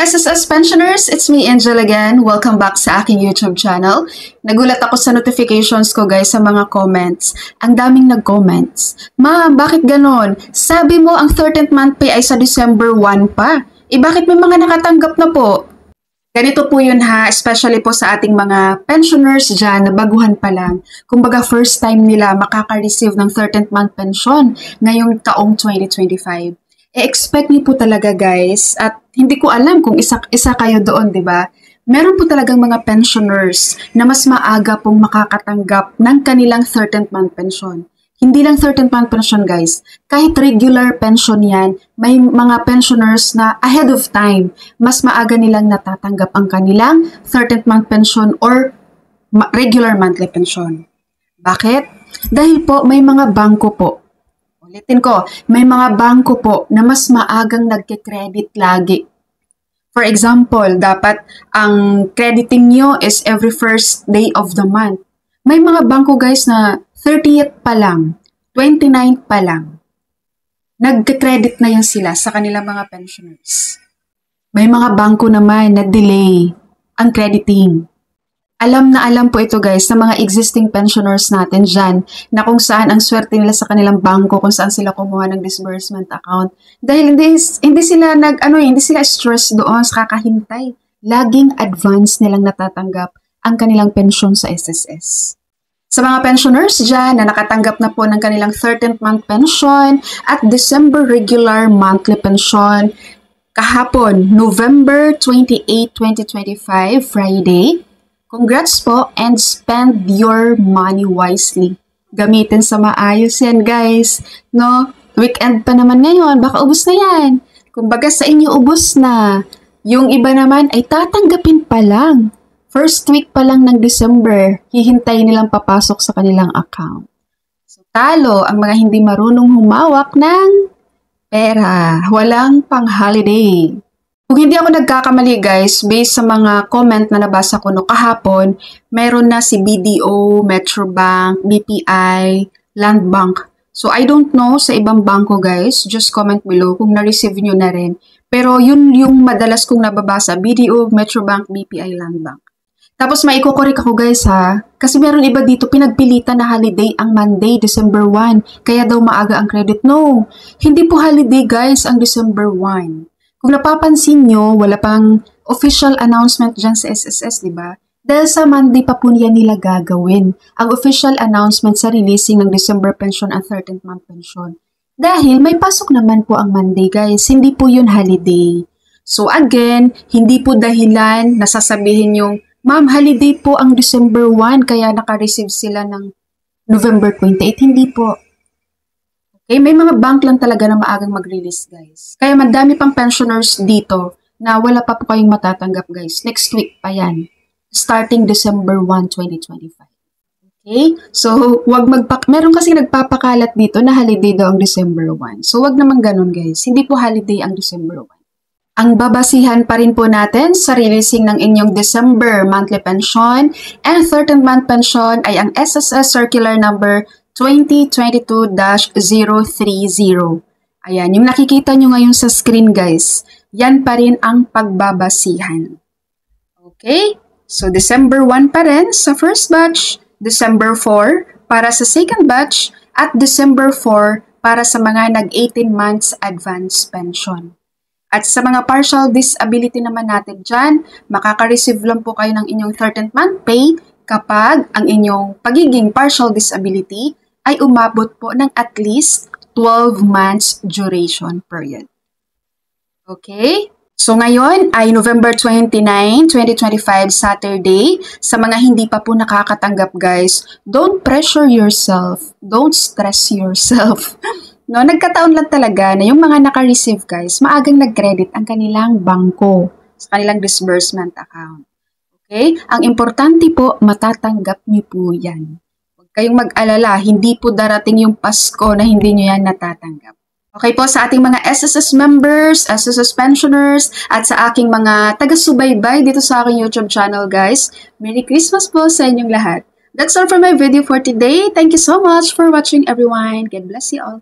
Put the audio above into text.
SSS pensioners, it's me Angel again. Welcome back sa aking YouTube channel. Nagulat ako sa notifications ko guys sa mga comments. Ang daming nag-comments. Ma'am, bakit ganon? Sabi mo ang 13th month pay ay sa December 1 pa. Bakit may mga nakatanggap na po? Ganito po yun ha, especially po sa ating mga pensioners dyan na baguhan pa lang. Kumbaga first time nila makaka-receive ng 13th month pension ngayong taong 2025. Expect niyo po talaga guys, at hindi ko alam kung isa kayo doon, di ba? Meron po talagang mga pensioners na mas maaga pong makakatanggap ng kanilang 13th month pension. Hindi lang 13th month pension guys, kahit regular pension yan, may mga pensioners na ahead of time, mas maaga nilang natatanggap ang kanilang 13th month pension or regular monthly pension. Bakit? Dahil po may mga bangko po. Ulitin ko, may mga bangko po na mas maagang nagke-credit lagi. For example, dapat ang crediting nyo is every first day of the month. May mga bangko guys na 30th pa lang, 29th pa lang. Nagke-credit na yan sila sa kanilang mga pensioners. May mga bangko naman na delay ang crediting. Alam na alam po ito guys sa mga existing pensioners natin dyan na kung saan ang swerte nila sa kanilang bangko, kung saan sila kumuha ng disbursement account. Dahil hindi sila stress doon sa kakahintay. Laging advance nilang natatanggap ang kanilang pensyon sa SSS. Sa mga pensioners dyan na nakatanggap na po ng kanilang 13th month pension at December regular monthly pension, kahapon, November 28, 2025, Friday, congrats po and spend your money wisely. Gamitin sa maayos yan guys. No? Weekend pa naman ngayon, baka ubos na yan. Kumbaga sa inyo ubos na. Yung iba naman ay tatanggapin pa lang. First week pa lang ng December, hihintay nilang papasok sa kanilang account. So talo ang mga hindi marunong humawak ng pera. Walang pang-holiday. Kung hindi ako nagkakamali guys, based sa mga comment na nabasa ko no kahapon, meron na si BDO, Metrobank, BPI, Land Bank. So I don't know sa ibang bangko guys, just comment below kung na-receive nyo na rin. Pero yun yung madalas kong nababasa, BDO, Metrobank, BPI, Land Bank. Tapos maikukorek ako guys ha, kasi meron iba dito pinagpilitan na holiday ang Monday, December 1, kaya daw maaga ang credit. No, hindi po holiday guys ang December 1. Kung napapansin nyo, wala pang official announcement dyan sa SSS, di ba? Dahil sa Monday pa po nila gagawin ang official announcement sa releasing ng December pension and 13th month pension. Dahil may pasok naman po ang Monday, guys. Hindi po yun holiday. So again, hindi po dahilan na sasabihin yung, Ma'am, holiday po ang December 1 kaya naka-receive sila ng November 28. Hindi po. Okay, may mga bank lang talaga na maagang mag-release guys. Kaya madami pang pensioners dito na wala pa po kayong matatanggap guys. Next week pa yan. Starting December 1, 2025. Okay? So, meron kasi nagpapakalat dito na holiday daw ang December 1. So, wag naman ganun guys. Hindi po holiday ang December 1. Ang babasihan pa rin po natin sa releasing ng inyong December monthly pension and 13th month pension ay ang SSS Circular Number 2022-030. Ayan, yung nakikita nyo ngayon sa screen guys, yan pa rin ang pagbabasihan. Okay? So, December 1 pa rin sa first batch, December 4 para sa second batch, at December 4 para sa mga nag-18 months advance pension. At sa mga partial disability naman natin dyan, makaka-receive lang po kayo ng inyong 13th month pay kapag ang inyong pagiging partial disability ay umabot po ng at least 12 months duration period. Okay? So ngayon ay November 29, 2025, Saturday. Sa mga hindi pa po nakakatanggap guys, don't pressure yourself. Don't stress yourself. No, nagkataon lang talaga na yung mga naka-receive guys, maagang nag-credit ang kanilang bangko sa kanilang disbursement account. Okay? Ang importante po, matatanggap niyo po yan. Huwag kayong mag-alala, hindi po darating yung Pasko na hindi niyo yan natatanggap. Okay po, sa ating mga SSS members, SSS pensioners, at sa aking mga taga-subaybay dito sa aking YouTube channel guys, Merry Christmas po sa inyong lahat. That's all for my video for today. Thank you so much for watching everyone. God bless you all.